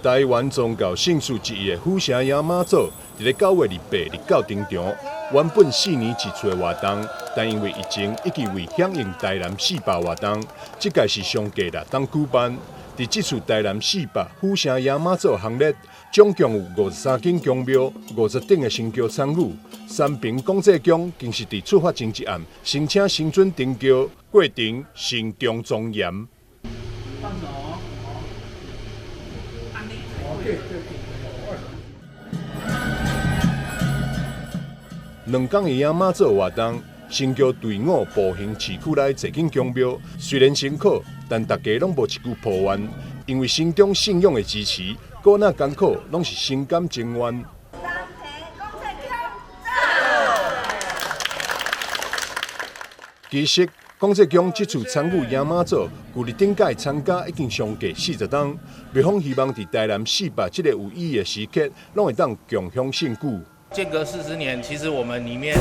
台湾宗教圣事之一的虎城爷妈祖，伫咧9月28日到登场。原本4年一次的活动，但因为疫情以及为响应台南400活动，这届是相隔6冬举办。伫这次台南400虎城爷妈祖行列，总共有53间宫庙、50顶的神轿参与。三平广济宫更是伫出发前一暗，申请神准登轿，过程慎重庄严。放手哦，2天的爷妈祖活动，神轿队伍步行市区内坐间宫庙，虽然辛苦，但大家拢无一句抱怨，因为心中信仰的支持，搁那艰苦拢是心甘情愿。其实，广济宫这次参与爷妈祖，距离顶届参加已经相隔40天，庙方希望伫台南400这个有意义的时刻，拢会当共享盛举。间隔40年，其实我们里面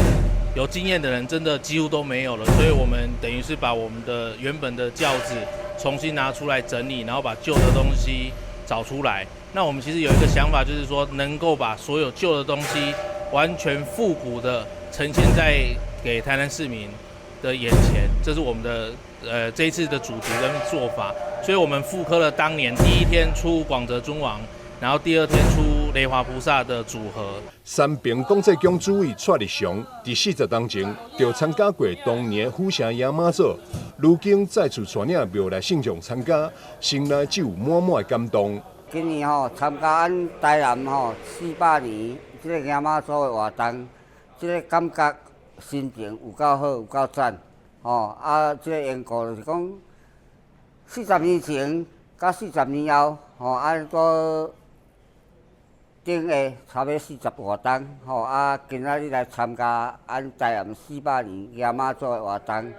有经验的人真的几乎都没有了，所以我们等于是把我们的原本的轿子重新拿出来整理，然后把旧的东西找出来。那我们其实有一个想法，就是说能够把所有旧的东西完全复古的呈现在给台南市民的眼前，这是我们的这一次的主题跟做法。所以我们复刻了当年第一天出广泽尊王，然后第2天出雷华菩萨的组合。三平广济宫主委蔡立祥伫40天前就参加过当年虎城爷妈祖，如今再次带领庙内信众参加，心内只有满满的感动。今年参加咱台南400年这个爷妈祖的活动，这个感觉心情有够好，有够赞。这个缘故就是讲，40年前到40年后，个顶下差不多40活动，今仔日来参加咱台南400年爷妈祖的活动，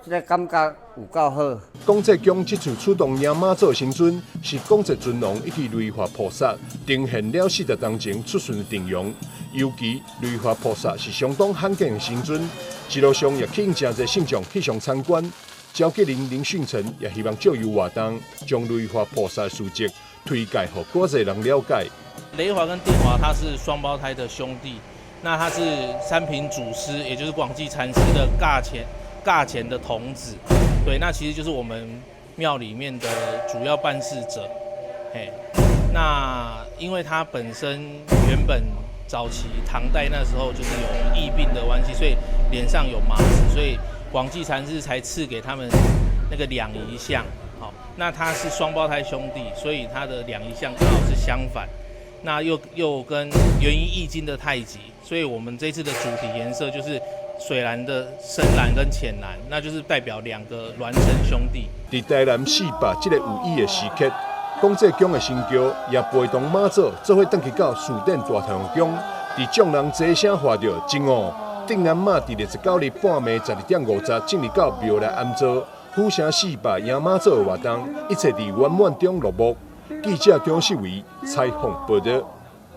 这个感觉有够好。广济宫这次出动爷妈祖神尊，是广济尊王以及雷华菩萨呈现了40天前出巡的阵容。尤其雷华菩萨是相当罕见的神尊，一路上也吸引真侪信众去上参观。赵吉林、林训成也希望借由活动，将雷华菩萨的事迹推介给更多人了解。雷华跟定华他是双胞胎的兄弟，那他是三平祖师，也就是广济禅师的尬前的童子。对，那其实就是我们庙里面的主要办事者。那因为他本身原本早期唐代那时候就是有疫病的关系，所以脸上有麻子，所以广济禅师才赐给他们那个两仪像。好，那他是双胞胎兄弟，所以他的两仪像刚好是相反。那又跟元一易经的太极，所以我们这次的主题颜色就是水蓝的深蓝跟浅蓝，那就是代表2个孪生兄弟。伫台南400这个有意义的时刻，广济宫的神轿也陪同妈祖做伙登去到树顶大太阳宫，伫众人齐声喊着真哦！顶南马伫19日半暝12点50进入到庙内安坐，虎城400爷妈祖的活动，一切伫圆满中落幕。记者姜世维采访报道。